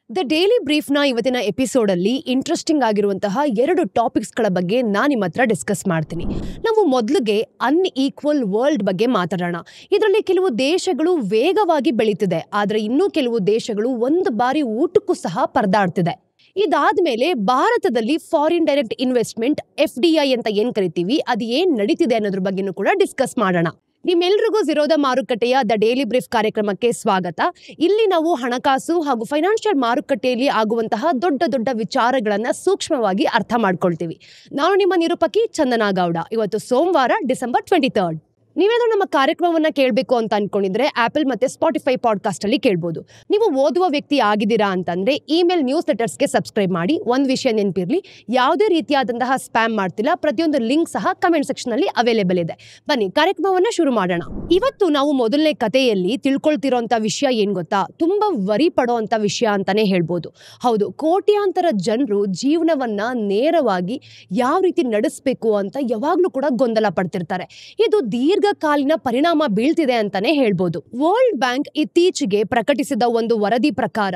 The daily ಬ್ರೀಫ್ನ ಇವತ್ತಿನ ಎಪಿಸೋಡಲ್ಲಿ interesting ಆಗಿರುವಂತಹ 2 ಟಾಪಿಕ್ಸ್ಗಳ ಬಗ್ಗೆ ನಾನು ನಿಮ್ಮ ಹತ್ರ ಡಿಸ್ಕಸ್ ಮಾಡ್ತೀನಿ. ನಾವು ಮೊದಲಿಗೆ ಅನ್ಈಕ್ವಲ್ ವರ್ಲ್ಡ್ ಬಗ್ಗೆ ಮಾತಾಡೋಣ. ಇದರಲ್ಲಿ ಕೆಲವು ದೇಶಗಳು ವೇಗವಾಗಿ ಬೆಳೀತಿದೆ, ಆದರೆ ಇನ್ನೂ ಕೆಲವು ದೇಶಗಳು ಒಂದು ಬಾರಿ ಊಟಕ್ಕೂ ಸಹ ಪರದಾಡ್ತಿದೆ. ಇದಾದ್ಮೇಲೆ ಭಾರತದಲ್ಲಿ ಫಾರಿನ್ ಡೈರೆಕ್ಟ್ ಇನ್ವೆಸ್ಟ್ಮೆಂಟ್ FDI ಅಂತ ಏನ್ ಕರಿತೀವಿ, ಅದು ಏನ್ ನಡೀತಿದೆ ಅನ್ನೋದ್ರ ಬಗ್ಗೆನೂ ಕೂಡ ಡಿಸ್ಕಸ್ ಮಾಡೋಣ. ನಿಮ್ಮೆಲ್ರಿಗೂ ಝೀರೋದ ಮಾರುಕಟ್ಟೆಯ ದ ಡೈಲಿ ಬ್ರೀಫ್ ಕಾರ್ಯಕ್ರಮಕ್ಕೆ ಸ್ವಾಗತ. ಇಲ್ಲಿ ನಾವು ಹಣಕಾಸು ಹಾಗೂ ಫೈನಾನ್ಷಿಯಲ್ ಮಾರುಕಟ್ಟೆಯಲ್ಲಿ ಆಗುವಂತಹ ದೊಡ್ಡ ದೊಡ್ಡ ವಿಚಾರಗಳನ್ನ ಸೂಕ್ಷ್ಮವಾಗಿ ಅರ್ಥ ಮಾಡ್ಕೊಳ್ತೀವಿ. ನಾನು ನಿಮ್ಮ ನಿರೂಪಕಿ ಚಂದನಾ ಗೌಡ. ಇವತ್ತು ಸೋಮವಾರ ಡಿಸೆಂಬರ್ 23. ನೀವೇನೋ ನಮ್ಮ ಕಾರ್ಯಕ್ರಮವನ್ನ ಕೇಳಬೇಕು ಅಂತ ಅನ್ಕೊಂಡಿದ್ರೆ ಆಪಲ್ ಮತ್ತೆ ಸ್ಪಾಟಿಫೈ ಪಾಡ್ಕಾಸ್ಟ್ ಅಲ್ಲಿ ಕೇಳಬಹುದು. ನೀವು ಓದುವ ವ್ಯಕ್ತಿ ಆಗಿದ್ದೀರಾ ಅಂತಂದ್ರೆ ಇಮೇಲ್ ನ್ಯೂಸ್ ಲೆಟರ್ಸ್ಗೆ ಸಬ್ಸ್ಕ್ರೈಬ್ ಮಾಡಿ. ಒಂದು ವಿಷಯ ನೆನಪಿರ್ಲಿ, ಯಾವುದೇ ರೀತಿಯಾದಂತಹ ಸ್ಪ್ಯಾಮ್ ಮಾಡ್ತಿಲ್ಲ. ಪ್ರತಿಯೊಂದು ಲಿಂಕ್ ಸಹ ಕಮೆಂಟ್ ಸೆಕ್ಷನ್ ಅಲ್ಲಿ ಅವೈಲೇಬಲ್ ಇದೆ. ಬನ್ನಿ ಕಾರ್ಯಕ್ರಮವನ್ನ ಶುರು ಮಾಡೋಣ. ಇವತ್ತು ನಾವು ಮೊದಲನೇ ಕಥೆಯಲ್ಲಿ ತಿಳ್ಕೊಳ್ತಿರೋಂಥ ವಿಷಯ ಏನ್ ಗೊತ್ತಾ, ತುಂಬಾ ವರಿ ಪಡೋಂಥ ವಿಷಯ ಅಂತಾನೆ ಹೇಳ್ಬೋದು. ಹೌದು, ಕೋಟ್ಯಾಂತರ ಜನರು ಜೀವನವನ್ನ ನೇರವಾಗಿ ಯಾವ ರೀತಿ ನಡೆಸಬೇಕು ಅಂತ ಯಾವಾಗ್ಲೂ ಕೂಡ ಗೊಂದಲ ಪಡ್ತಿರ್ತಾರೆ. ಇದು ದೀರ್ಘಕಾಲೀನ ಪರಿಣಾಮ ಬೀಳ್ತಿದೆ ಅಂತಾನೆ ಹೇಳ್ಬೋದು. ವರ್ಲ್ಡ್ ಬ್ಯಾಂಕ್ ಇತ್ತೀಚೆಗೆ ಪ್ರಕಟಿಸಿದ ಒಂದು ವರದಿ ಪ್ರಕಾರ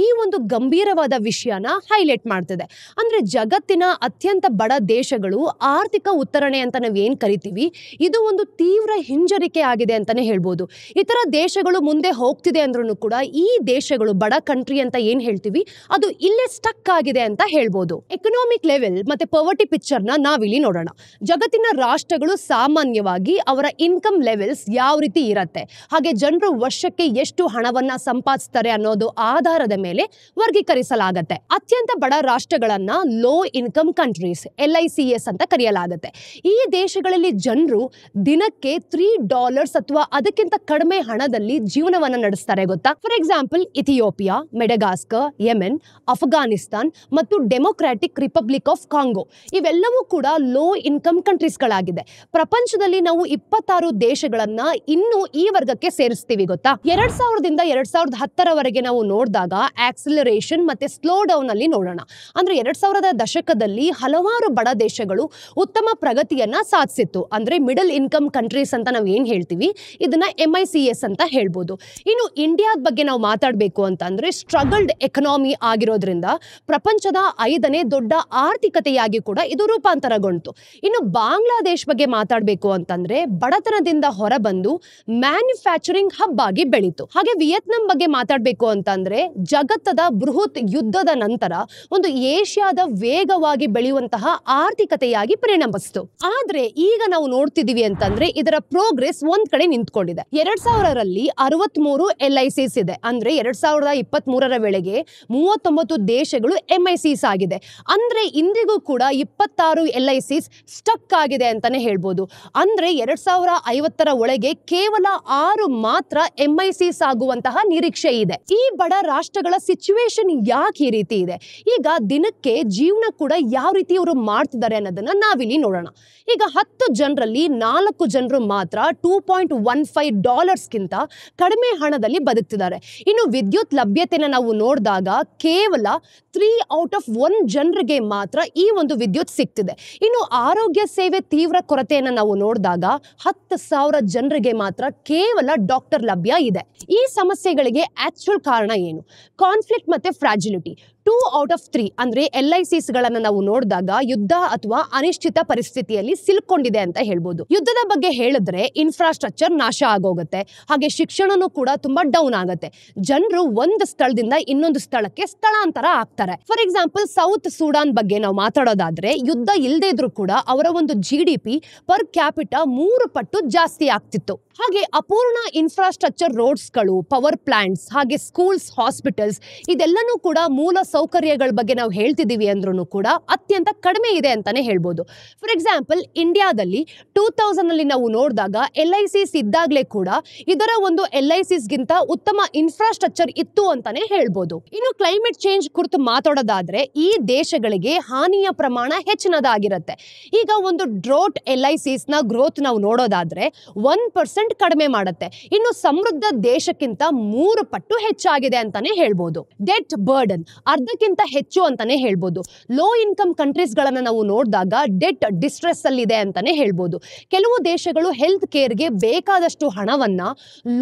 ಈ ಒಂದು ಗಂಭೀರವಾದ ವಿಷಯನ ಹೈಲೈಟ್ ಮಾಡ್ತಿದೆ. ಅಂದ್ರೆ ಜಗತ್ತಿನ ಅತ್ಯಂತ ಬಡ ದೇಶಗಳು ಆರ್ಥಿಕ ಉತ್ತರಣೆ ಅಂತ ನಾವ್ ಏನ್ ಕರಿತೀವಿ, ಇದು ಒಂದು ತೀವ್ರ ಹಿಂಜರಿಕೆ ಆಗಿದೆ ಅಂತಾನೆ ಹೇಳ್ಬೋದು. ಇತರ ದೇಶಗಳು ಮುಂದೆ ಹೋಗ್ತಿದೆ ಅಂದ್ರೂ ಕೂಡ ಈ ದೇಶಗಳು, ಬಡ ಕಂಟ್ರಿ ಅಂತ ಏನ್ ಹೇಳ್ತೀವಿ, ಅದು ಇಲ್ಲೇ ಸ್ಟಕ್ ಆಗಿದೆ ಅಂತ ಹೇಳ್ಬೋದು. ಎಕನಾಮಿಕ್ ಲೆವೆಲ್ ಮತ್ತೆ ಪವರ್ಟಿ ಪಿಕ್ಚರ್ ನ ನಾವಿಲ್ಲಿ ನೋಡೋಣ. ಜಗತ್ತಿನ ರಾಷ್ಟ್ರಗಳು ಸಾಮಾನ್ಯವಾಗಿ ಅವರ ಇನ್ಕಮ್ ಲೆವೆಲ್ಸ್ ಯಾವ ರೀತಿ ಇರತ್ತೆ, ಹಾಗೆ ಜನರು ವರ್ಷಕ್ಕೆ ಎಷ್ಟು ಹಣವನ್ನ ಸಂಪಾದಿಸ್ತಾರೆ ಅನ್ನೋದು ಆಧಾರದ ಮೇಲೆ ವರ್ಗೀಕರಿಸಲಾಗತ್ತೆ. ಅತ್ಯಂತ ಬಡ ರಾಷ್ಟ್ರಗಳನ್ನ ಲೋ ಇನ್ಕಮ್ ಕಂಟ್ರೀಸ್ LICS ಅಂತ ಕರೆಯಲಾಗುತ್ತೆ. ಈ ದೇಶಗಳಲ್ಲಿ ಜನರು ದಿನಕ್ಕೆ $3 ಅಥವಾ ಅದಕ್ಕಿಂತ ಕಡಿಮೆ ಹಣದಲ್ಲಿ ಜೀವನವನ್ನ ನಡೆಸ್ತಾರೆ ಗೊತ್ತಾ. For example, Ethiopia, Madagascar, Yemen, Afghanistan ಮತ್ತು ಡೆಮೊಕ್ರಾಟಿಕ್ ರಿಪಬ್ಲಿಕ್ ಆಫ್ ಕಾಂಗೋ ಇವೆಲ್ಲವೂ ಕೂಡ ಲೋ ಇನ್ಕಮ್ ಕಂಟ್ರೀಸ್ಗಳಾಗಿದೆ. ಪ್ರಪಂಚದಲ್ಲಿ ನಾವು 26 ದೇಶಗಳನ್ನ ಇನ್ನು ಈ ವರ್ಗಕ್ಕೆ ಸೇರಿಸ್ತೀವಿ ಗೊತ್ತಾ. 2000ದಿಂದ 2010ರವರೆಗೆ ನಾವು ನೋಡಿದಾಗ ಆಕ್ಸಿಲರೇಷನ್ ಮತ್ತೆ ಸ್ಲೋ ಡೌನ್ ಅಲ್ಲಿ ನೋಡೋಣ. ಅಂದ್ರೆ 2000ರ ದಶಕದಲ್ಲಿ ಹಲವಾರು ಬಡ ದೇಶಗಳು ಉತ್ತಮ ಪ್ರಗತಿಯನ್ನ ಸಾಧಿಸಿತ್ತು. ಅಂದ್ರೆ ಮಿಡಲ್ ಇನ್ಕಮ್ ಕಂಟ್ರೀಸ್ ಅಂತ ನಾವು ಏನ್ ಹೇಳ್ತೀವಿ, ಇದನ್ನ MICS ಅಂತ ಹೇಳ್ಬೋದು. ಇನ್ನು ಇಂಡಿಯಾದ ಬಗ್ಗೆ ನಾವು ಮಾತಾಡಬೇಕು ಅಂತಂದ್ರೆ ಸ್ಟ್ರಗಲ್ಡ್ ಎಕನಾಮಿ ಆಗಿರೋದ್ರಿಂದ ಪ್ರಪಂಚದ 5ನೇ ದೊಡ್ಡ ಆರ್ಥಿಕತೆಯಾಗಿ ಕೂಡ ಇದು ರೂಪಾಂತರಗೊಂಡಿತು. ಇನ್ನು ಬಾಂಗ್ಲಾದೇಶ್ ಬಗ್ಗೆ ಮಾತಾಡಬೇಕು ಅಂತಂದ್ರೆ ಬಡತನದಿಂದ ಹೊರಬಂದು ಮ್ಯಾನುಫ್ಯಾಕ್ಚರಿಂಗ್ ಹಬ್ ಆಗಿ ಬೆಳೀತು. ಹಾಗೆ ವಿಯೆಟ್ನಾಂ ಬಗ್ಗೆ ಮಾತಾಡಬೇಕು ಅಂತಂದ್ರೆ ಜಗತ್ತದ ಬೃಹತ್ ಯುದ್ಧದ ನಂತರ ಒಂದು ಏಷ್ಯಾದ ವೇಗವಾಗಿ ಬೆಳೆಯುವಂತಹ ಆರ್ಥಿಕತೆಯಾಗಿ ಪರಿಣಮಿಸಿತು. ಆದ್ರೆ ಈಗ ನಾವು ನೋಡ್ತಿದೀವಿ ಅಂತಂದ್ರೆ ಇದರ ಪ್ರೋಗ್ರೆಸ್ ಒಂದ್ ಕಡೆ ನಿಂತ್ಕೊಂಡಿದೆ. 2000ರಲ್ಲಿ 63 LICs ಇದೆ. ಅಂದ್ರೆ 2023ರ ವೇಳೆಗೆ 39 ದೇಶಗಳು MICs ಆಗಿದೆ. ಅಂದ್ರೆ ಇಂದಿಗೂ ಕೂಡ 26 LICs ಸ್ಟಕ್ ಆಗಿದೆ ಅಂತಾನೆ ಹೇಳ್ಬೋದು. ಅಂದ್ರೆ 2050ರ ಒಳಗೆ ಕೇವಲ 6 ಮಾತ್ರ MICs ಆಗುವಂತಹ ನಿರೀಕ್ಷೆ ಇದೆ. ಈ ಬಡ ರಾಷ್ಟ್ರಗಳ ಸಿಚುವೇಶನ್ ಯಾಕೆ ಈ ರೀತಿ ಇದೆ, ಈಗ ದಿನಕ್ಕೆ ಜೀವನ ಕೂಡ ಯಾವ ರೀತಿ ಇವರು ಮಾಡ್ತಿದ್ದಾರೆ ಅನ್ನೋದನ್ನ ನಾವಿಲ್ಲಿ ನೋಡೋಣ. ಈಗ 10 ಜನರಲ್ಲಿ 4 ಜನರು ಮಾತ್ರ $2.15 ಕಡಿಮೆ ಹಣದಲ್ಲಿ ಬದುಕ್ತಿದ್ದಾರೆ. ಇನ್ನು ವಿದ್ಯುತ್ ಲಭ್ಯತೆನ ನಾವು ನೋಡಿದಾಗ ಕೇವಲ 3 ಔಟ್ ಆಫ್ 1 ಜನರಿಗೆ ಮಾತ್ರ ಈ ಒಂದು ವಿದ್ಯುತ್ ಸಿಗ್ತಿದೆ. ಇನ್ನು ಆರೋಗ್ಯ ಸೇವೆ ತೀವ್ರ ಕೊರತೆಯನ್ನು ನಾವು ನೋಡಿದಾಗ 10,000 ಜನರಿಗೆ ಮಾತ್ರ ಕೇವಲ ಡಾಕ್ಟರ್ ಲಭ್ಯ ಇದೆ. ಈ ಸಮಸ್ಯೆಗಳಿಗೆ ಆಕ್ಚುಯಲ್ ಕಾರಣ ಏನು? ಕಾನ್ಫ್ಲಿಕ್ಟ್ ಮತ್ತೆ ಫ್ರಾಜಿಲಿಟಿ. 2 ಔಟ್ ಆಫ್ 3 ಅಂದ್ರೆ LICs ಗಳನ್ನ ನಾವು ನೋಡಿದಾಗ ಯುದ್ಧ ಅಥವಾ ಅನಿಶ್ಚಿತ ಪರಿಸ್ಥಿತಿಯಲ್ಲಿ ಸಿಲ್ಕೊಂಡಿದೆ ಅಂತ ಹೇಳ್ಬೋದು. ಯುದ್ಧದ ಬಗ್ಗೆ ಹೇಳಿದ್ರೆ ಇನ್ಫ್ರಾಸ್ಟ್ರಕ್ಚರ್ ನಾಶ ಆಗೋಗುತ್ತೆ, ಹಾಗೆ ಶಿಕ್ಷಣನೂ ಕೂಡ ತುಂಬಾ ಡೌನ್ ಆಗುತ್ತೆ. ಜನರು ಒಂದು ಸ್ಥಳದಿಂದ ಇನ್ನೊಂದು ಸ್ಥಳಕ್ಕೆ ಸ್ಥಳಾಂತರ ಆಗ್ತಾರೆ. ಫಾರ್ ಎಕ್ಸಾಂಪಲ್, ಸೌತ್ ಸುಡಾನ್ ಬಗ್ಗೆ ನಾವು ಮಾತಾಡೋದಾದ್ರೆ ಯುದ್ಧ ಇಲ್ಲದೆ ಇದ್ರೂ ಕೂಡ ಅವರ ಒಂದು GDP ಪರ್ ಕ್ಯಾಪಿಟಾ 3 ಪಟ್ಟು ಜಾಸ್ತಿ ಆಗ್ತಿತ್ತು. ಹಾಗೆ ಅಪೂರ್ಣ ಇನ್ಫ್ರಾಸ್ಟ್ರಕ್ಚರ್, ರೋಡ್ಸ್ಗಳು, ಪವರ್ ಪ್ಲಾಂಟ್ಸ್, ಹಾಗೆ ಸ್ಕೂಲ್ಸ್, ಹಾಸ್ಪಿಟಲ್ಸ್ ಇದೆಲ್ಲನೂ ಕೂಡ ಮೂಲ ಸೌಕರ್ಯಗಳ ಬಗ್ಗೆ ನಾವು ಹೇಳ್ತಿದೀವಿ ಅಂದ್ರೂ ಕೂಡ ಅತ್ಯಂತ ಕಡಿಮೆ ಇದೆ ಅಂತಾನೆ ಹೇಳ್ಬೋದು. ಫಾರ್ ಎಕ್ಸಾಂಪಲ್, ಇಂಡಿಯಾದಲ್ಲಿ 2000ನಲ್ಲಿ ನಾವು ನೋಡಿದಾಗ LICs ಇದ್ದಾಗಲೇ ಕೂಡ ಇದರ ಒಂದು LICs ಗಿಂತ ಉತ್ತಮ ಇನ್ಫ್ರಾಸ್ಟ್ರಕ್ಚರ್ ಇತ್ತು ಅಂತಾನೆ ಹೇಳ್ಬೋದು. ಇನ್ನು ಕ್ಲೈಮೇಟ್ ಚೇಂಜ್ ಕುರಿತು ಮಾತಾಡೋದಾದ್ರೆ ಈ ದೇಶಗಳಿಗೆ ಹಾನಿಯ ಪ್ರಮಾಣ ಹೆಚ್ಚಿನದಾಗಿರುತ್ತೆ. ಈಗ ಒಂದು ಡ್ರೋಟ್ LICs ನ ಗ್ರೋತ್ ನಾವು ನೋಡೋದಾದ್ರೆ 1% ಕಡಿಮೆ ಮಾಡುತ್ತೆ. ಇನ್ನು ಸಮೃದ್ಧ ದೇಶಕ್ಕಿಂತ 3 ಪಟ್ಟು ಹೆಚ್ಚಾಗಿದೆ ಅಂತಾನೆ ಹೇಳ್ಬೋದು. ಡೆಟ್ ಬರ್ಡನ್, ಅರ್ಧಕ್ಕಿಂತ ಹೆಚ್ಚು ಅಂತಾನೆ ಹೇಳ್ಬೋದು. ಲೋ ಇನ್ಕಮ್ ಕಂಟ್ರೀಸ್ ಗಳನ್ನ ನಾವು ನೋಡಿದಾಗ ಡೆಟ್ ಡಿಸ್ಟ್ರೆಸ್ ಅಲ್ಲಿ ಇದೆ ಅಂತಾನೆ ಹೇಳ್ಬೋದು. ಕೆಲವು ದೇಶಗಳು ಹೆಲ್ತ್ ಕೇರ್ಗೆ ಬೇಕಾದಷ್ಟು ಹಣವನ್ನ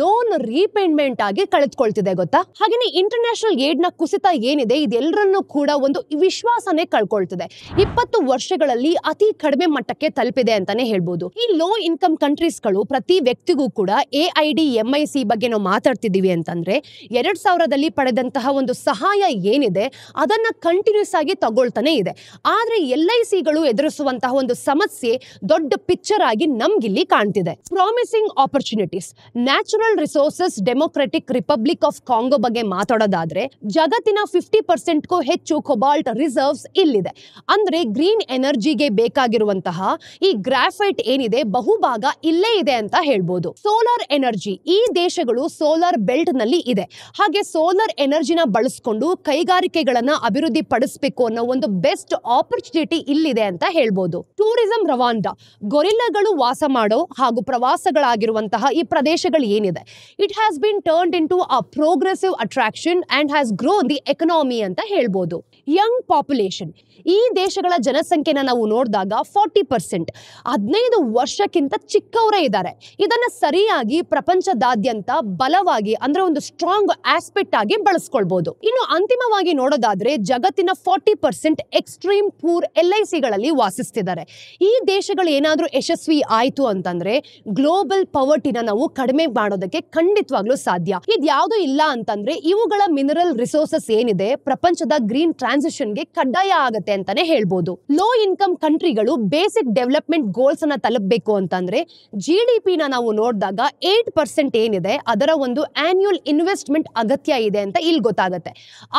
ಲೋನ್ ರೀಪೇಮೆಂಟ್ ಆಗಿ ಕಳೆದುಕೊಳ್ತಿದೆ ಗೊತ್ತಾ. ಹಾಗೇನೆ ಇಂಟರ್ನ್ಯಾಷನಲ್ ಏಡ್ ನ ಕುಸಿತ ಏನಿದೆ ಇದೆಲ್ಲರನ್ನೂ ಕೂಡ ಒಂದು ವಿಶ್ವಾಸನೆ ಕಳ್ಕೊಳ್ತಿದೆ. 20 ವರ್ಷಗಳಲ್ಲಿ ಅತಿ ಕಡಿಮೆ ಮಟ್ಟಕ್ಕೆ ತಲುಪಿದೆ ಅಂತಾನೆ ಹೇಳ್ಬೋದು. ಈ ಲೋ ಇನ್ಕಮ್ ಕಂಟ್ರೀಸ್ ಗಳು ಪ್ರತಿ ವ್ಯಕ್ತಿಗೂ ಕೂಡ AIDMIC ಬಗ್ಗೆ ನಾವು ಮಾತಾಡ್ತಿದೀವಿ ಅಂತಂದ್ರೆ 2000ದಲ್ಲಿ ಪಡೆದಂತಹ ಒಂದು ಸಹಾಯ ಏನಿದೆ ಅದನ್ನ ಕಂಟಿನ್ಯೂಸ್ ಆಗಿ ತಗೊಳ್ತಾನೆ ಇದೆ. ಆದ್ರೆ LIC ಗಳು ಎದುರಿಸುವಂತಹ ಒಂದು ಸಮಸ್ಯೆ ದೊಡ್ಡ ಪಿಕ್ಚರ್ ಆಗಿ ನಮ್ಗಿಲ್ಲಿ ಕಾಣ್ತಿದೆ. Promising opportunities, natural resources democratic republic of Congo ಬಗ್ಗೆ ಮಾತಾಡೋದಾದ್ರೆ ಜಗತ್ತಿನ 50%ಗೂ ಹೆಚ್ಚು ಕೊಬಾಲ್ಟ್ ರಿಸರ್ವ್ಸ್ ಇಲ್ಲಿದೆ. ಅಂದ್ರೆ ಗ್ರೀನ್ ಎನರ್ಜಿಗೆ ಬೇಕಾಗಿರುವಂತಹ ಈ ಗ್ರಾಫೈಟ್ ಏನಿದೆ ಬಹುಭಾಗ ಇಲ್ಲೇ ಇದೆ ಅಂತ ಹೇಳ್ಬೋದು. ಸೋಲಾರ್ ಎನರ್ಜಿ, ಈ ದೇಶಗಳು ಸೋಲಾರ್ ಬೆಲ್ಟ್ ನಲ್ಲಿ ಇದೆ. ಹಾಗೆ ಸೋಲಾರ್ ಎನರ್ಜಿನ ಬಳಸಿಕೊಂಡು ಕೈಗಾರಿಕೆಗಳನ್ನ ಅಭಿವೃದ್ಧಿ ಪಡಿಸಬೇಕು ಅನ್ನೋ ಒಂದು ಬೆಸ್ಟ್ ಆಪರ್ಚುನಿಟಿ ಇಲ್ಲಿದೆ ಅಂತ ಹೇಳ್ಬೋದು. ಟೂರಿಸಂ ರವಾಂಡ, ಗೊರಿಲ್ಲಗಳು ವಾಸ ಮಾಡೋ ಹಾಗೂ ಪ್ರವಾಸಗಳಾಗಿರುವಂತಹ ಈ ಪ್ರದೇಶಗಳು ಏನಿದೆ it has been turned into a progressive attraction and has grown the economy ಅಂತ ಹೇಳ್ಬೋದು. ಯಂಗ್ ಪಾಪ್ಯುಲೇಷನ್, ಈ ದೇಶಗಳ ಜನಸಂಖ್ಯೆನ ನಾವು ನೋಡಿದಾಗ 40% 15 ವರ್ಷಕ್ಕಿಂತ ಚಿಕ್ಕವರೇ ಇದ್ದಾರೆ. ಇದನ್ನ ಸರಿಯಾಗಿ ಪ್ರಪಂಚದಾದ್ಯಂತ ಬಲವಾಗಿ ಅಂದ್ರೆ ಒಂದು ಸ್ಟ್ರಾಂಗ್ ಆಸ್ಪೆಕ್ಟ್ ಆಗಿ ಬಳಸ್ಕೊಳ್ಬಹುದು. ಇನ್ನು ಅಂತಿಮವಾಗಿ ನೋಡೋದಾದ್ರೆ ಜಗತ್ತಿನ 40% ಎಕ್ಸ್ಟ್ರೀಮ್ ಪೂರ್ LIC ಗಳಲ್ಲಿ ವಾಸಿಸ್ತಿದ್ದಾರೆ. ಈ ದೇಶಗಳು ಏನಾದ್ರೂ ಯಶಸ್ವಿ ಆಯ್ತು ಅಂತಂದ್ರೆ ಗ್ಲೋಬಲ್ ಪವರ್ಟಿನ ನಾವು ಕಡಿಮೆ ಮಾಡೋದಕ್ಕೆ ಖಂಡಿತವಾಗ್ಲೂ ಸಾಧ್ಯ. ಇದ್ಯಾವುದೂ ಇಲ್ಲ ಅಂತಂದ್ರೆ ಇವುಗಳ ಮಿನರಲ್ ರಿಸೋರ್ಸಸ್ ಏನಿದೆ ಪ್ರಪಂಚದ ಗ್ರೀನ್ ಟ್ರಾನ್ಸಿಷನ್ಗೆ ಕಡ್ಡಾಯ ಆಗತ್ತೆ ಅಂತಾನೆ ಹೇಳ್ಬೋದು. ಲೋ ಇನ್ಕಮ್ ಕಂಟ್ರಿಗಳು ಬೇಸಿಕ್ ಡೆವಲಪ್ಮೆಂಟ್ ಗೋಲ್ಸ್ ಅನ್ನ ತಲುಪಬೇಕು ಅಂತಂದ್ರೆ GDP ನ ನಾವು ನೋಡಿದಾಗ 8% ಏನಿದೆ ಅದರ ಒಂದು ಆನ್ಯುವಲ್ ಇನ್ವೆಸ್ಟ್ಮೆಂಟ್ ಅಗತ್ಯ ಇದೆ ಅಂತ ಇಲ್ಲಿ ಗೊತ್ತಾಗುತ್ತೆ.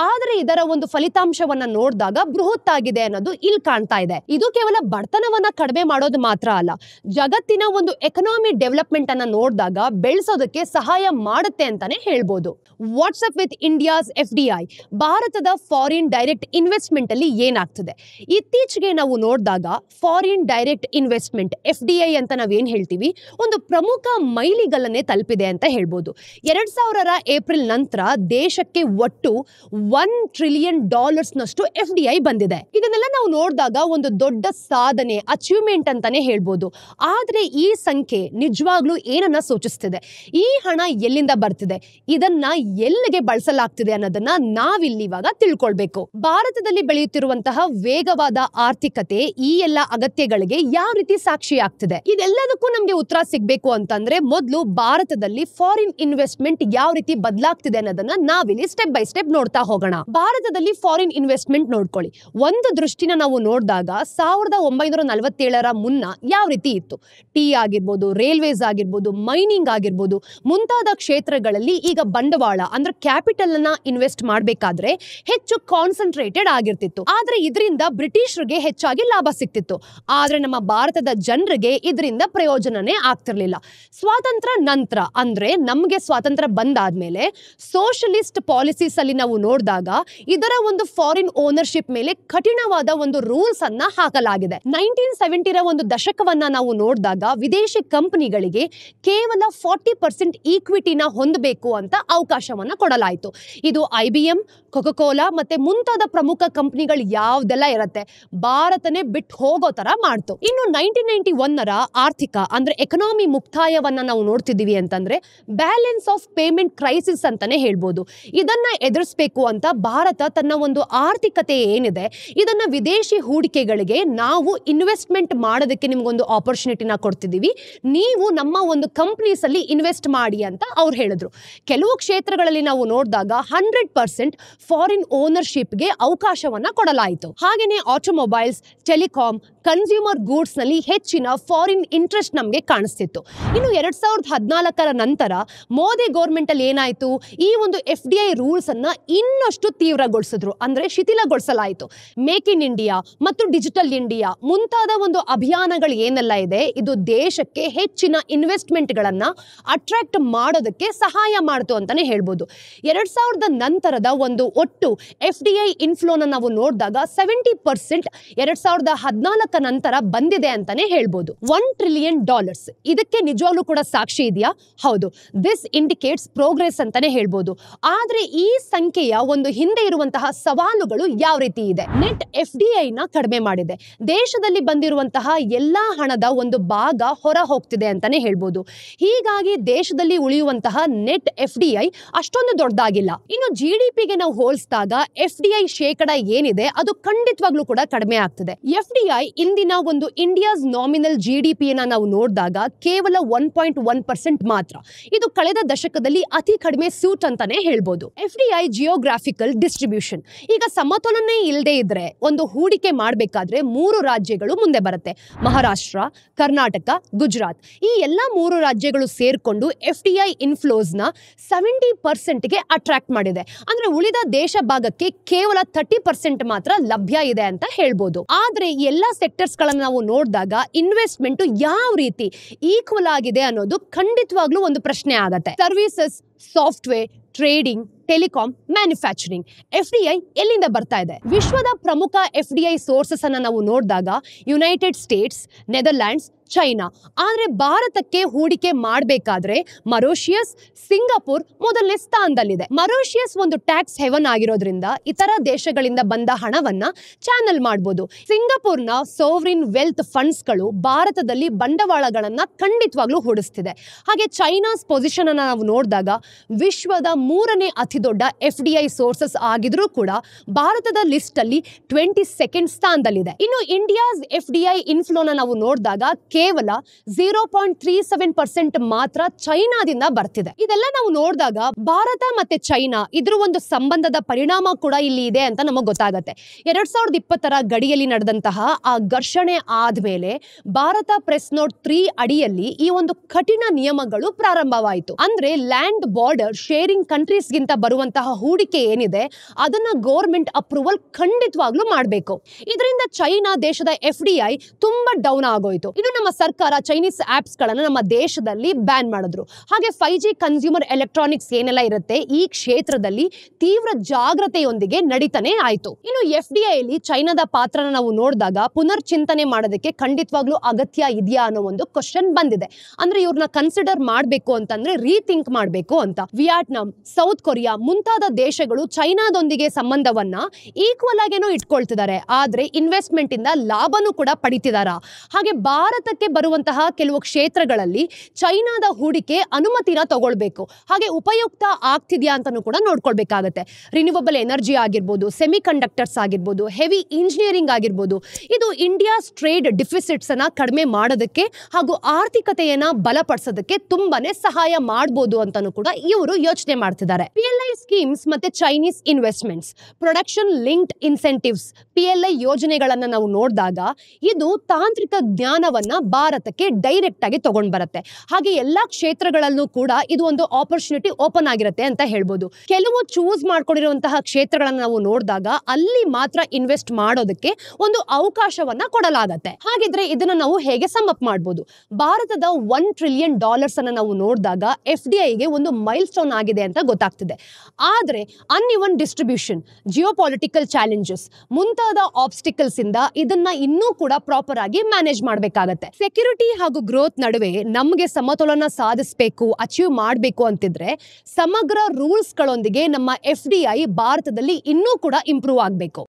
ಆದ್ರೆ ಇದರ ಒಂದು ಫಲಿತಾಂಶವನ್ನ ನೋಡಿದಾಗ ಬೃಹತ್ ಆಗಿದೆ ಅನ್ನೋದು ಇಲ್ಲಿ ಕಾಣ್ತಾ ಇದೆ. ಇದು ಕೇವಲ ಬಡತನವನ್ನ ಕಡಿಮೆ ಮಾಡೋದು ಮಾತ್ರ ಅಲ್ಲ, ಜಗತ್ತಿನ ಒಂದು ಎಕನಾಮಿ ಡೆವಲಪ್ಮೆಂಟ್ ಅನ್ನ ನೋಡಿದಾಗ ಬೆಳೆಸೋದಕ್ಕೆ ಸಹಾಯ ಮಾಡುತ್ತೆ ಅಂತಾನೆ ಹೇಳ್ಬೋದು. ವಾಟ್ಸ್ಆಪ್ ವಿತ್ ಇಂಡಿಯಾಸ್ FDI, ಭಾರತದ ಫಾರಿನ್ ಡೈರೆಕ್ಟ್ ಇನ್ವೆಸ್ಟ್ಮೆಂಟ್ ಅಲ್ಲಿ ಏನಾಗ್ತದೆ ಇತ್ತೀಚೆಗೆ ನಾವು ನೋಡಿದಾಗ ಫಾರಿನ್ ಡೈರೆಕ್ಟ್ ಇನ್ವೆಸ್ಟ್ಮೆಂಟ್ FDI ಅಂತ ನಾವೇನ್ ಹೇಳ್ತೀವಿ ಒಂದು ಪ್ರಮುಖ ಮೈಲಿಗಲ್ಲನ್ನೇ ತಲುಪಿದೆ ಅಂತ ಹೇಳ್ಬೋದು. 2000ರ ಏಪ್ರಿಲ್ ನಂತರ ದೇಶಕ್ಕೆ ಒಟ್ಟು $1 ಟ್ರಿಲಿಯನ್ ನಷ್ಟು FDI ಬಂದಿದೆ. ಇದನ್ನೆಲ್ಲ ನಾವು ನೋಡಿದಾಗ ಒಂದು ದೊಡ್ಡ ಸಾಧನೆ, ಅಚೀವ್ಮೆಂಟ್ ಅಂತಾನೆ ಹೇಳ್ಬೋದು. ಆದ್ರೆ ಈ ಸಂಖ್ಯೆ ನಿಜವಾಗ್ಲೂ ಏನನ್ನ ಸೂಚಿಸ್ತಿದೆ, ಈ ಹಣ ಎಲ್ಲಿಂದ ಬರ್ತಿದೆ, ಇದನ್ನ ಎಲ್ಲಿಗೆ ಬಳಸಲಾಗ್ತಿದೆ ಅನ್ನೋದನ್ನ ನಾವಿಲ್ಲಿ ಇವಾಗ ತಿಳ್ಕೊಳ್ಬೇಕು. ಭಾರತದಲ್ಲಿ ಬೆಳೆಯುತ್ತಿರುವಂತಹ ವೇಗವಾದ ಆರ್ಥಿಕತೆ ಈ ಎಲ್ಲ ಅಗತ್ಯಗಳಿಗೆ ಯಾವ ರೀತಿ ಸಾಕ್ಷಿ ಆಗ್ತಿದೆ, ಇದೆಲ್ಲದಕ್ಕೂ ನಮ್ಗೆ ಉತ್ತರ ಸಿಗ್ಬೇಕು ಅಂತಂದ್ರೆ ಮೊದಲು ಭಾರತದಲ್ಲಿ ಫಾರಿನ್ ಇನ್ವೆಸ್ಟ್ಮೆಂಟ್ ಯಾವ ರೀತಿ ಬದಲಾಗ್ತಿದೆ ಅನ್ನೋದನ್ನ ನಾವಿಲ್ಲಿ ಸ್ಟೆಪ್ ಬೈ ಸ್ಟೆಪ್ ನೋಡ್ತಾ ಹೋಗೋಣ. ಭಾರತದಲ್ಲಿ ಫಾರಿನ್ ಇನ್ವೆಸ್ಟ್ಮೆಂಟ್ ನೋಡ್ಕೊಳ್ಳಿ. ಒಂದು ದೃಷ್ಟಿನ ನಾವು ನೋಡಿದಾಗ 1947ರ ಮುನ್ನ ಯಾವ ರೀತಿ ಇತ್ತು, ಟೀ ಆಗಿರ್ಬೋದು, ರೈಲ್ವೇಸ್ ಆಗಿರ್ಬೋದು, ಮೈನಿಂಗ್ ಆಗಿರ್ಬೋದು ಮುಂತಾದ ಕ್ಷೇತ್ರಗಳಲ್ಲಿ ಈಗ ಬಂಡವಾಳ ಅಂದ್ರೆ ಕ್ಯಾಪಿಟಲ್ ಅನ್ನ ಇನ್ವೆಸ್ಟ್ ಮಾಡಬೇಕಾದ್ರೆ ಹೆಚ್ಚು ಕಾನ್ಸಂಟ್ರೇಟೆಡ್ ಆಗಿರ್ತಿತ್ತು. ಆದ್ರೆ ಇದರಿಂದ ಬ್ರಿಟಿಷರಿಗೆ ಹೆಚ್ಚಾಗಿ ಲಾಭ ಸಿಕ್ತಿತ್ತು. ಆದ್ರೆ ನಮ್ಮ ಭಾರತದ ಜನರಿಗೆ ಇದರಿಂದ ಪ್ರಯೋಜನನೇ ಆಗ್ತಿರ್ಲಿಲ್ಲ. ಸ್ವಾತಂತ್ರ್ಯ ನಂತರ ಅಂದ್ರೆ ನಮ್ಗೆ ಸ್ವಾತಂತ್ರ್ಯ ಬಂದಾದ್ಮೇಲೆ ಸೋಷಲಿಸ್ಟ್ ಪಾಲಿಸೀಸ್ ಅಲ್ಲಿ ನಾವು ನೋಡಿದಾಗ ಇದರ ಒಂದು ಫಾರಿನ್ ಓನರ್ಶಿಪ್ ಮೇಲೆ ಕಠಿಣವಾದ ಒಂದು ರೂಲ್ಸ್ ಅನ್ನ ಹಾಕಲಾಗಿದೆ. 1970ರ ಒಂದು ದಶಕವನ್ನ ನಾವು ನೋಡಿದಾಗ ವಿದೇಶಿ ಕಂಪನಿಗಳಿಗೆ ಕೇವಲ 40% ಈಕ್ವಿಟಿನ ಹೊಂದಬೇಕು ಅಂತ ಅವಕಾಶವನ್ನ ಕೊಡಲಾಯಿತು. ಇದು IBM, ಕೊಕೊಕೋಲಾ ಮತ್ತೆ ಮುಂತಾದ ಪ್ರಮುಖ ಕಂಪನಿಗಳು ಯಾವ್ದೆಲ್ಲ ಇರುತ್ತೆ ಭಾರತನೇ ಬಿಟ್ಟು ಹೋಗೋ ತರ ಮಾಡ್ತು. ಇನ್ನು 1991ರ ಆರ್ಥಿಕ ಅಂದ್ರೆ ಎಕನಾಮಿ ಮುಕ್ತಾಯವನ್ನ ನಾವು ನೋಡ್ತಿದೀವಿ ಅಂತಂದ್ರೆ ಬ್ಯಾಲೆನ್ಸ್ ಆಫ್ ಪೇಮೆಂಟ್ ಕ್ರೈಸಿಸ್ ಅಂತಾನೆ ಹೇಳ್ಬೋದು. ಇದನ್ನ ಎದುರಿಸಬೇಕು ಅಂತ ಭಾರತ ತನ್ನ ಒಂದು ಆರ್ಥಿಕತೆ ಏನಿದೆ ಇದನ್ನ ವಿದೇಶಿ ಹೂಡಿಕೆಗಳಿಗೆ ನಾವು ಇನ್ವೆಸ್ಟ್ಮೆಂಟ್ ಮಾಡೋದಕ್ಕೆ ನಿಮ್ಗೊಂದು ಆಪರ್ಚುನಿಟಿನ ಕೊಡ್ತಿದೀವಿ, ನೀವು ನಮ್ಮ ಒಂದು ಕಂಪನೀಸ್ ಅಲ್ಲಿ ಇನ್ವೆಸ್ಟ್ ಮಾಡಿ ಅಂತ ಅವ್ರು ಹೇಳಿದ್ರು. ಕೆಲವು ಕ್ಷೇತ್ರಗಳಲ್ಲಿ ನಾವು ನೋಡಿದಾಗ 100% ಫಾರಿನ್ ಓನರ್ಶಿಪ್ಗೆ ಅವಕಾಶವನ್ನ ಕೊಡಲಾಯಿತು. ಹಾಗೇನೆ ಆಟೋಮೊಬೈಲ್ಸ್, ಟೆಲಿಕಾಂ, ಕನ್ಸ್ಯೂಮರ್ ಗೂಡ್ಸ್ ನಲ್ಲಿ ಹೆಚ್ಚಿನ ಫಾರಿನ್ ಇಂಟ್ರೆಸ್ಟ್ ನಮಗೆ ಕಾಣಿಸ್ತಿತ್ತು. ಇನ್ನು 2014ರ ನಂತರ ಮೋದಿ ಗೌರ್ಮೆಂಟ್ ಅಲ್ಲಿ ಏನಾಯ್ತು, ಈ ಒಂದು FDI ರೂಲ್ಸ್ ಅನ್ನ ಇನ್ನಷ್ಟು ತೀವ್ರಗೊಳಿಸಿದ್ರು, ಅಂದ್ರೆ ಶಿಥಿಲಗೊಳಿಸಲಾಯಿತು. ಮೇಕ್ ಇನ್ ಇಂಡಿಯಾ ಮತ್ತು ಡಿಜಿಟಲ್ ಇಂಡಿಯಾ ಮುಂತಾದ ಒಂದು ಅಭಿಯಾನಗಳು ಏನೆಲ್ಲ ಇದೆ ಇದು ದೇಶಕ್ಕೆ ಹೆಚ್ಚಿನ ಇನ್ವೆಸ್ಟ್ಮೆಂಟ್ ಗಳನ್ನ ಅಟ್ರಾಕ್ಟ್ ಮಾಡೋದಕ್ಕೆ ಸಹಾಯ ಮಾಡ್ತು ಅಂತಾನೆ ಹೇಳ್ಬೋದು. 2000ದ ನಂತರದ ಒಂದು ಒಟ್ಟು FDI ಇನ್ಫ್ಲೋನ ನಾವು ನೋಡಿದಾಗ 70% 2014 ನಂತರ ಬಂದಿದೆ ಅಂತಾನೆ ಹೇಳ್ಬೋದು. $1 ಟ್ರಿಲಿಯನ್ ಇದಕ್ಕೆ ನಿಜವಾಗ್ಲೂ ಕೂಡ ಸಾಕ್ಷಿ ಇದೆಯಾ? ಹೌದು, ದಿಸ್ ಇಂಡಿಕೇಟ್ಸ್ ಪ್ರೋಗ್ರೆಸ್ ಅಂತಾನೆ ಹೇಳ್ಬೋದು. ಆದ್ರೆ ಈ ಸಂಖ್ಯೆಯ ಒಂದು ಹಿಂದೆ ಎದುರಿಸ್ತಿರುವಂತಹ ಸವಾಲುಗಳು ಯಾವ ರೀತಿ ಇದೆ. ನೆಟ್ FDI ನ ಕಡಿಮೆ ಮಾಡಿದೆ. ದೇಶದಲ್ಲಿ ಬಂದಿರುವಂತಹ ಎಲ್ಲಾ ಹಣದ ಒಂದು ಭಾಗ ಹೊರ ಹೋಗ್ತಿದೆ ಅಂತಾನೆ ಹೇಳ್ಬೋದು. ಹೀಗಾಗಿ ದೇಶದಲ್ಲಿ ಉಳಿಯುವಂತಹ ನೆಟ್ FDI ಅಷ್ಟೊಂದು ದೊಡ್ಡದಾಗಿಲ್ಲ. ಇನ್ನು GDPಗೆ ನಾವು ಹೋಲಿಸಿದಾಗ FDI ಶೇಕಡ ಏನಿದೆ ಅದು ಖಂಡಿತವಾಗ್ಲೂ ಕೂಡ ಕಡಿಮೆ ಆಗ್ತದೆ. FDI ಇಂದಿನ ಒಂದು ಇಂಡಿಯಾಸ್ ನಾಮಿನಲ್ GDP ನಾವು ನೋಡಿದಾಗ ಕೇವಲ 1.1% ಮಾತ್ರ. ಇದು ಕಳೆದ ದಶಕದಲ್ಲಿ ಅತಿ ಕಡಿಮೆ ಸೂಟ್ ಅಂತಾನೆ ಹೇಳ್ಬೋದು. FDI geographical distribution. ಈಗ ಸಮತೋಲನೆ ಇಲ್ಲದೆ ಇದ್ರೆ ಒಂದು ಹೂಡಿಕೆ ಮಾಡಬೇಕಾದ್ರೆ 3 ರಾಜ್ಯಗಳು ಮುಂದೆ ಬರುತ್ತೆ. ಮಹಾರಾಷ್ಟ್ರ, ಕರ್ನಾಟಕ, ಗುಜರಾತ್. ಈ ಎಲ್ಲ 3 ರಾಜ್ಯಗಳು ಸೇರ್ಕೊಂಡು FDI ಇನ್ಫ್ಲೋಸ್ ನ 70%ಗೆ ಅಟ್ರಾಕ್ಟ್ ಮಾಡಿದೆ. ಅಂದ್ರೆ ಉಳಿದ ದೇಶ ಭಾಗಕ್ಕೆ ಕೇವಲ 30% ಮಾತ್ರ ಲಭ್ಯ ಇದೆ ಅಂತ ಹೇಳ್ಬೋದು. ಆದ್ರೆ ಎಲ್ಲಾ ಸೆಕ್ಟರ್ಸ್ ಗಳನ್ನ ನಾವು ನೋಡಿದಾಗ ಇನ್ವೆಸ್ಟ್ಮೆಂಟ್ ಯಾವ ರೀತಿ ಈಕ್ವಲ್ ಆಗಿದೆ ಅನ್ನೋದು ಖಂಡಿತವಾಗ್ಲೂ ಒಂದು ಪ್ರಶ್ನೆ ಆಗತ್ತೆ. Services, software, trading, telecom, manufacturing. FDI ಎಲ್ಲಿಂದ ಬರ್ತಾ ಇದೆ? ವಿಶ್ವದ ಪ್ರಮುಖ FDI ಸೋರ್ಸಸ್ ಅನ್ನ ನಾವು ನೋಡಿದಾಗ ಯುನೈಟೆಡ್ ಸ್ಟೇಟ್ಸ್, ನೆದರ್ಲ್ಯಾಂಡ್ಸ್, ಚೈನಾ. ಆದ್ರೆ ಭಾರತಕ್ಕೆ ಹೂಡಿಕೆ ಮಾಡಬೇಕಾದ್ರೆ ಮರೋಷಿಯಸ್, ಸಿಂಗಾಪುರ್ ಮೊದಲನೇ ಸ್ಥಾನದಲ್ಲಿದೆ. ಮರೋಷಿಯಸ್ ಒಂದು ಟ್ಯಾಕ್ಸ್ ಹೆವನ್ ಆಗಿರೋದ್ರಿಂದ ಇತರ ದೇಶಗಳಿಂದ ಬಂದ ಹಣವನ್ನ ಚಾನಲ್ ಮಾಡಬಹುದು. ಸಿಂಗಾಪುರ್ನ ಸೋವರಿನ್ ವೆಲ್ತ್ ಫಂಡ್ಸ್ ಗಳು ಭಾರತದಲ್ಲಿ ಬಂಡವಾಳಗಳನ್ನ ಖಂಡಿತವಾಗ್ಲೂ ಹೂಡಿಸ್ತಿದೆ. ಹಾಗೆ ಚೈನಾಸ್ ಪೊಸಿಷನ್ ಅನ್ನ ನಾವು ನೋಡಿದಾಗ ವಿಶ್ವದ 3ನೇ ಅತಿ ದೊಡ್ಡ FDI ಸೋರ್ಸಸ್ ಆಗಿದ್ರೂ ಕೂಡ ಭಾರತದ ಲಿಸ್ಟ್ ಅಲ್ಲಿ 22nd ಸ್ಥಾನದಲ್ಲಿದೆ. ಇನ್ನು ಇಂಡಿಯಾಸ್ FDI ಇನ್ಫ್ಲೋನ ನಾವು ನೋಡಿದಾಗ ಕೇವಲ 0.37% ಮಾತ್ರ ಚೈನಾದಿಂದ ಬರ್ತಿದೆ. ಇದೆಲ್ಲ ನಾವು ನೋಡಿದಾಗ ಭಾರತ ಮತ್ತೆ ಚೈನಾ ಇದ್ರ ಒಂದು ಸಂಬಂಧದ ಪರಿಣಾಮ ಕೂಡ ಇಲ್ಲಿ ಇದೆ ಅಂತ ನಮಗೆ ಗೊತ್ತಾಗುತ್ತೆ. 2020ರ ಗಡಿಯಲ್ಲಿ ನಡೆದಂತಹ ಆ ಘರ್ಷಣೆ ಆದ್ಮೇಲೆ ಭಾರತ ಪ್ರೆಸ್ ನೋಟ್ 3 ಅಡಿಯಲ್ಲಿ ಈ ಒಂದು ಕಠಿಣ ನಿಯಮಗಳು ಪ್ರಾರಂಭವಾಯಿತು. ಅಂದ್ರೆ ಲ್ಯಾಂಡ್ ಬಾರ್ಡರ್ ಶೇರಿಂಗ್ ಕಂಟ್ರೀಸ್ ಗಿಂತ ಬರುವಂತಹ ಹೂಡಿಕೆ ಏನಿದೆ ಅದನ್ನ ಗೌರ್ಮೆಂಟ್ ಅಪ್ರೂವಲ್ ಖಂಡಿತವಾಗ್ಲೂ ಮಾಡಬೇಕು. ಇದರಿಂದ ಚೈನಾ ದೇಶದ FDI ತುಂಬಾ ಡೌನ್ ಆಗೋಯ್ತು. ಇದು ನಮ್ಮ ಸರ್ಕಾರ ಚೈನೀಸ್ ಆಪ್ಸ್ ಗಳನ್ನ ನಮ್ಮ ದೇಶದಲ್ಲಿ ಬ್ಯಾನ್ ಮಾಡಿದ್ರು. ಹಾಗೆ 5G ಕನ್ಸ್ಯೂಮರ್ ಎಲೆಕ್ಟ್ರಾನಿಕ್ಸ್ ಏನೆಲ್ಲ ಇರುತ್ತೆ ಈ ಕ್ಷೇತ್ರದಲ್ಲಿ ತೀವ್ರ ಜಾಗೃತೆಯೊಂದಿಗೆ ನಡೀತಾನೆ ಆಯ್ತು. ಇನ್ನು FDI ಅಲ್ಲಿ ಚೈನಾದ ಪಾತ್ರನ ನಾವು ನೋಡಿದಾಗ ಪುನರ್ ಚಿಂತನೆ ಮಾಡೋದಕ್ಕೆ ಖಂಡಿತವಾಗ್ಲೂ ಅಗತ್ಯ ಇದೆಯಾ ಅನ್ನೋ ಒಂದು ಕ್ವಶನ್ ಬಂದಿದೆ. ಅಂದ್ರೆ ಇವ್ರನ್ನ ಕನ್ಸಿಡರ್ ಮಾಡಬೇಕು ಅಂತಂದ್ರೆ ರೀಥಿಂಕ್ ಮಾಡಬೇಕು ಅಂತ. ವಿಯೆಟ್ನಾಂ, ಸೌತ್ ಕೊರಿಯಾ ಮುಂತಾದ ದೇಶಗಳು ಚೈನಾದೊಂದಿಗೆ ಸಂಬಂಧವನ್ನ ಈಕ್ವಲ್ ಆಗೇನೋ ಇಟ್ಕೊಳ್ತಿದ್ದಾರೆ. ಆದ್ರೆ ಇನ್ವೆಸ್ಟ್ಮೆಂಟ್ ಇಂದ ಲಾಭನೂ ಕೂಡ ಪಡಿತಿದಾರ. ಹಾಗೆ ಭಾರತಕ್ಕೆ ಬರುವಂತಹ ಕೆಲವು ಕ್ಷೇತ್ರಗಳಲ್ಲಿ ಚೈನಾದ ಹೂಡಿಕೆ ಅನುಮತಿನ ತಗೊಳ್ಬೇಕು. ಹಾಗೆ ಉಪಯುಕ್ತ ಆಗ್ತಿದ್ಯಾ ಅಂತಾನೂ ಕೂಡ ನೋಡ್ಕೊಳ್ಬೇಕಾಗತ್ತೆ. ರಿನ್ಯೂವಬಲ್ ಎನರ್ಜಿ ಆಗಿರ್ಬೋದು, ಸೆಮಿ ಕಂಡಕ್ಟರ್ಸ್ ಆಗಿರ್ಬೋದು, ಹೆವಿ ಇಂಜಿನಿಯರಿಂಗ್ ಆಗಿರ್ಬೋದು. ಇದು ಇಂಡಿಯಾಸ್ ಟ್ರೇಡ್ ಡಿಫಿಸಿಟ್ಸ್ ಅನ್ನ ಕಡಿಮೆ ಮಾಡೋದಕ್ಕೆ ಹಾಗೂ ಆರ್ಥಿಕತೆಯನ್ನ ಬಲಪಡಿಸೋದಕ್ಕೆ ತುಂಬಾನೇ ಸಹಾಯ ಮಾಡಬಹುದು ಅಂತಾನೂ ಕೂಡ ಇವರು ಯೋಚನೆ ಮಾಡ್ತಿದ್ದಾರೆ. PLI ಸ್ಕೀಮ್ಸ್ ಮತ್ತೆ Chinese investments, production linked incentives, PLI ಯೋಜನೆಗಳನ್ನ ನಾವು ನೋಡಿದಾಗ ಇದು ತಾಂತ್ರಿಕ ಜ್ಞಾನವನ್ನ ಭಾರತಕ್ಕೆ ಡೈರೆಕ್ಟ್ ಆಗಿ ತಗೊಂಡ್ ಬರುತ್ತೆ. ಹಾಗೆ ಎಲ್ಲಾ ಕ್ಷೇತ್ರಗಳಲ್ಲೂ ಕೂಡ ಇದು ಒಂದು ಆಪರ್ಚುನಿಟಿ ಓಪನ್ ಆಗಿರುತ್ತೆ ಅಂತ ಹೇಳ್ಬೋದು. ಕೆಲವು ಚೂಸ್ ಮಾಡ್ಕೊಂಡಿರುವಂತಹ ಕ್ಷೇತ್ರಗಳನ್ನ ನಾವು ನೋಡಿದಾಗ ಅಲ್ಲಿ ಮಾತ್ರ ಇನ್ವೆಸ್ಟ್ ಮಾಡೋದಕ್ಕೆ ಒಂದು ಅವಕಾಶವನ್ನ ಕೊಡಲಾಗತ್ತೆ. ಹಾಗಿದ್ರೆ ಇದನ್ನ ನಾವು ಹೇಗೆ ಸಮ್ ಅಪ್ ಮಾಡಬಹುದು? ಭಾರತದ $1 ಟ್ರಿಲಿಯನ್ ಅನ್ನ ನಾವು ನೋಡಿದಾಗ FDIಗೆ ಒಂದು ಮೈಲ್ ಸ್ಟೋನ್ ಆಗಿದೆ ಅಂತ ಗೊತ್ತಾಗ್ತಿದೆ. ಆದ್ರೆ ಅನ್ಇವನ್ ಡಿಸ್ಟ್ರಿಬ್ಯೂಷನ್, ಜಿಯೋಪಾಲಿಟಿಕಲ್ ಚಾಲೆಂಜಸ್ ಮುಂತಾದ ಆಬ್ಸ್ಟಿಕಲ್ಸ್ ಇಂದ ಇದನ್ನ ಇನ್ನೂ ಕೂಡ ಪ್ರಾಪರ್ ಆಗಿ ಮ್ಯಾನೇಜ್ ಮಾಡಬೇಕಾಗತ್ತೆ. ಸೆಕ್ಯೂರಿಟಿ ಹಾಗೂ ಗ್ರೋತ್ ನಡುವೆ ನಮಗೆ ಸಮತೋಲನ ಸಾಧಿಸಬೇಕು, ಅಚೀವ್ ಮಾಡಬೇಕು ಅಂತಿದ್ರೆ ಸಮಗ್ರ ರೂಲ್ಸ್ ಗಳೊಂದಿಗೆ ನಮ್ಮ FDI ಭಾರತದಲ್ಲಿ ಇನ್ನೂ ಕೂಡ ಇಂಪ್ರೂವ್ ಆಗಬೇಕು.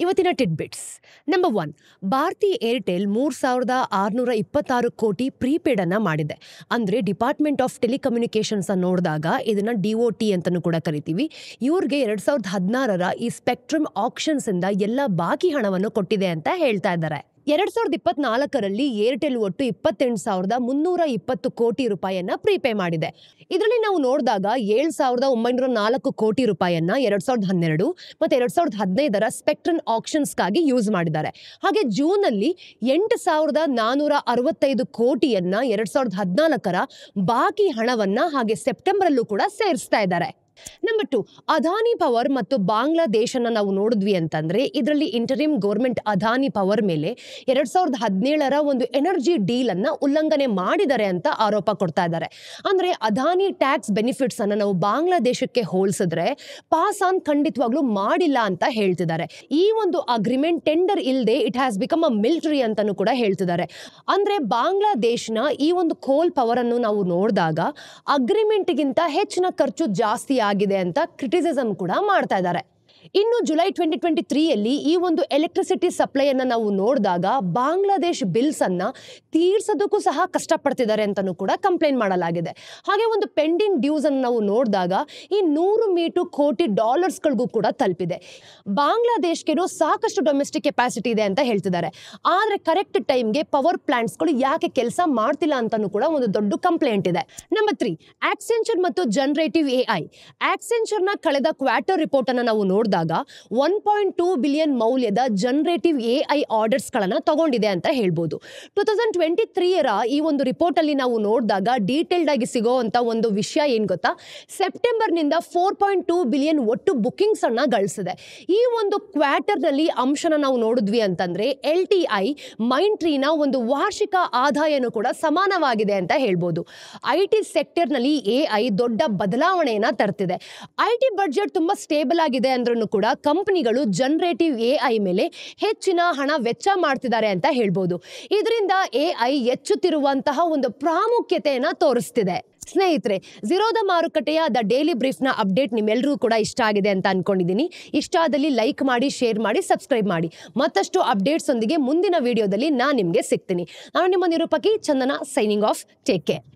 ಇವತ್ತಿನ ಟಿಡ್ಬಿಟ್ಸ್. ನಂಬರ್ 1, ಭಾರತಿ ಏರ್ಟೆಲ್ 3626 ಕೋಟಿ ಪ್ರೀಪೇಡ್ ಅನ್ನ ಮಾಡಿದೆ. ಅಂದ್ರೆ ಡಿಪಾರ್ಟ್ಮೆಂಟ್ ಆಫ್ ಟೆಲಿಕಮ್ಯುನಿಕೇಶನ್ಸ್ ನೋಡಿದಾಗ ಇದನ್ನ DOT ಅಂತಾನೂ ಕೂಡ ಕರಿತೀವಿ. ಇವ್ರಿಗೆ 2016ರ ಈ ಸ್ಪೆಕ್ಟ್ರಮ್ ಆಕ್ಷನ್ಸ್ ಇಂದ ಎಲ್ಲ ಬಾಕಿ ಹಣವನ್ನು ಕೊಟ್ಟಿದೆ ಅಂತ ಹೇಳ್ತಾ ಇದ್ದಾರೆ. 2024ರಲ್ಲಿ ಏರ್ಟೆಲ್ ಒಟ್ಟು 28,320 ಕೋಟಿ ರೂಪಾಯಿಯನ್ನ ಪ್ರೀಪೇ ಮಾಡಿದೆ. ಇದರಲ್ಲಿ ನಾವು ನೋಡಿದಾಗ 7,904 ಕೋಟಿ ರೂಪಾಯಿಯನ್ನ 2012 ಮತ್ತೆ 2015ರ ಸ್ಪೆಕ್ಟ್ರಮ್ ಆಕ್ಷನ್ಸ್ಗಾಗಿ ಯೂಸ್ ಮಾಡಿದ್ದಾರೆ. ಹಾಗೆ ಜೂನ್ ಅಲ್ಲಿ 8,465 ಕೋಟಿಯನ್ನ 2014ರ ಬಾಕಿ ಹಣವನ್ನ ಹಾಗೆ ಸೆಪ್ಟೆಂಬರ್ ಅಲ್ಲೂ ಕೂಡ ಸೇರಿಸ್ತಾ ಇದ್ದಾರೆ. ನಂಬರ್ 2, ಅದಾನಿ ಪವರ್ ಮತ್ತು ಬಾಂಗ್ಲಾದೇಶನ ನಾವು ನೋಡಿದ್ವಿ ಅಂತಂದ್ರೆ ಇದರಲ್ಲಿ ಇಂಟರಿಮ್ ಗೌರ್ಮೆಂಟ್ ಅದಾನಿ ಪವರ್ ಮೇಲೆ 2017ರ ಒಂದು ಎನರ್ಜಿ ಡೀಲ್ ಅನ್ನ ಉಲ್ಲಂಘನೆ ಮಾಡಿದ್ದಾರೆ ಅಂತ ಆರೋಪ ಕೊಡ್ತಾ ಇದ್ದಾರೆ. ಅಂದ್ರೆ ಅದಾನಿ ಟ್ಯಾಕ್ಸ್ ಬೆನಿಫಿಟ್ಸ್ ಅನ್ನ ನಾವು ಬಾಂಗ್ಲಾದೇಶಕ್ಕೆ ಹೋಲಿಸಿದ್ರೆ ಪಾಸ್ ಆನ್ ಖಂಡಿತವಾಗ್ಲೂ ಮಾಡಿಲ್ಲ ಅಂತ ಹೇಳ್ತಿದ್ದಾರೆ. ಈ ಒಂದು ಅಗ್ರಿಮೆಂಟ್ ಟೆಂಡರ್ ಇಲ್ಲದೆ it has become a military ಅಂತಾನೂ ಕೂಡ ಹೇಳ್ತಿದ್ದಾರೆ. ಅಂದ್ರೆ ಬಾಂಗ್ಲಾದೇಶನ ಈ ಒಂದು ಕೋಲ್ ಪವರ್ ಅನ್ನು ನಾವು ನೋಡಿದಾಗ ಅಗ್ರಿಮೆಂಟ್ ಗಿಂತ ಹೆಚ್ಚಿನ ಖರ್ಚು ಜಾಸ್ತಿ ಆಗಿದೆ ಅಂತ ಕ್ರಿಟಿಸಿಸಮ್ ಕೂಡ ಮಾಡ್ತಾ ಇದ್ದಾರೆ. ಇನ್ನು ಜುಲೈ 2023ಯಲ್ಲಿ ಈ ಒಂದು ಎಲೆಕ್ಟ್ರಿಸಿಟಿ ಸಪ್ಲೈಯನ್ನು ನಾವು ನೋಡಿದಾಗ ಬಾಂಗ್ಲಾದೇಶ್ ಬಿಲ್ಸ್ ಅನ್ನ ತೀರ್ಸೋದಕ್ಕೂ ಸಹ ಕಷ್ಟಪಡ್ತಿದ್ದಾರೆ ಅಂತಲೂ ಕೂಡ ಕಂಪ್ಲೇಂಟ್ ಮಾಡಲಾಗಿದೆ. ಹಾಗೆ ಒಂದು ಪೆಂಡಿಂಗ್ ಡ್ಯೂಸ್ ಅನ್ನು ನಾವು ನೋಡಿದಾಗ ಈ 100 ಕೋಟಿ ಡಾಲರ್ಸ್ಗಳಿಗೂ ಕೂಡ ತಲುಪಿದೆ. ಬಾಂಗ್ಲಾದೇಶ್ಗೆ ಸಾಕಷ್ಟು ಡೊಮೆಸ್ಟಿಕ್ ಕೆಪಾಸಿಟಿ ಇದೆ ಅಂತ ಹೇಳ್ತಿದ್ದಾರೆ. ಆದರೆ ಕರೆಕ್ಟ್ ಟೈಮ್ಗೆ ಪವರ್ ಪ್ಲಾಂಟ್ಸ್ಗಳು ಯಾಕೆ ಕೆಲಸ ಮಾಡ್ತಿಲ್ಲ ಅಂತಲೂ ಕೂಡ ಒಂದು ದೊಡ್ಡ ಕಂಪ್ಲೇಂಟ್ ಇದೆ. ನಂಬರ್ 3, ಆಕ್ಸೆಂಚರ್ ಮತ್ತು ಜನರೇಟಿವ್ AI. ಆಕ್ಸೆಂಚರ್ನ ಕಳೆದ ಕ್ವಾರ್ಟರ್ ರಿಪೋರ್ಟ್ ಅನ್ನು ನಾವು ನೋಡಿದಾಗ 1.2 ಬಿಲಿಯನ್ ಮೌಲ್ಯದ ಜನರೇಟಿವ್ AI ಆರ್ಡರ್ಸ್ಗಳನ್ನು ತಗೊಂಡಿದೆ ಅಂತ ಹೇಳ್ಬೋದು. 2023ರ ಈ ಒಂದು ರಿಪೋರ್ಟ್ ಅಲ್ಲಿ ನಾವು ನೋಡಿದಾಗ ಡೀಟೇಲ್ಡ್ ಆಗಿ ಸಿಗೋವಂತ ಒಂದು ವಿಷಯ ಏನ್ ಗೊತ್ತಾ, ಸೆಪ್ಟೆಂಬರ್ನಿಂದ 4.2 ಬಿಲಿಯನ್ ಒಟ್ಟು ಬುಕಿಂಗ್ಸ್ ಅನ್ನ ಗಳಿಸಿದೆ. ಈ ಒಂದು ಕ್ವಾರ್ಟರ್ ನಲ್ಲಿ ಅಂಶನ ನಾವು ನೋಡಿದ್ವಿ ಅಂತಂದ್ರೆ LTI ಮೈಂಟ್ರಿನ ಒಂದು ವಾರ್ಷಿಕ ಆದಾಯನೂ ಕೂಡ ಸಮಾನವಾಗಿದೆ ಅಂತ ಹೇಳ್ಬೋದು. IT ಸೆಕ್ಟರ್ ನಲ್ಲಿ AI ದೊಡ್ಡ ಬದಲಾವಣೆಯನ್ನ ತರ್ತಿದೆ. IT ಬಡ್ಜೆಟ್ ತುಂಬಾ ಸ್ಟೇಬಲ್ ಆಗಿದೆ ಅಂದ್ರೂ ಕೂಡ ಕಂಪನಿಗಳು ಜನರೇಟಿವ್ AI ಮೇಲೆ ಹೆಚ್ಚಿನ ಹಣ ವೆಚ್ಚ ಮಾಡ್ತಿದ್ದಾರೆ ಅಂತ ಹೇಳ್ಬೋದು. ಇದರಿಂದ AI ಹೆಚ್ಚುತ್ತಿರುವಂತಹ ಒಂದು ಪ್ರಾಮುಖ್ಯತೆಯನ್ನ ತೋರಿಸ್ತಿದೆ. ಸ್ನೇಹಿತರೆ, ಝೀರೋದ ಮಾರುಕಟ್ಟೆಯ ದ ಡೈಲಿ ಬ್ರೀಫ್ನ ಅಪ್ಡೇಟ್ ನಿಮ್ಮೆಲ್ಲರೂ ಕೂಡ ಇಷ್ಟ ಆಗಿದೆ ಅಂತ ಅನ್ಕೊಂಡಿದ್ದೀನಿ. ಇಷ್ಟ ಆದಲ್ಲಿ ಲೈಕ್ ಮಾಡಿ, ಶೇರ್ ಮಾಡಿ, ಸಬ್ಸ್ಕ್ರೈಬ್ ಮಾಡಿ. ಮತ್ತಷ್ಟು ಅಪ್ಡೇಟ್ಸ್ ಒಂದಿಗೆ ಮುಂದಿನ ವಿಡಿಯೋದಲ್ಲಿ ನಾನು ನಿಮಗೆ ಸಿಗ್ತೀನಿ. ನಾನು ನಿಮ್ಮ ನಿರೂಪಕಿ ಚಂದನ, ಸೈನಿಂಗ್ ಆಫ್. Take care.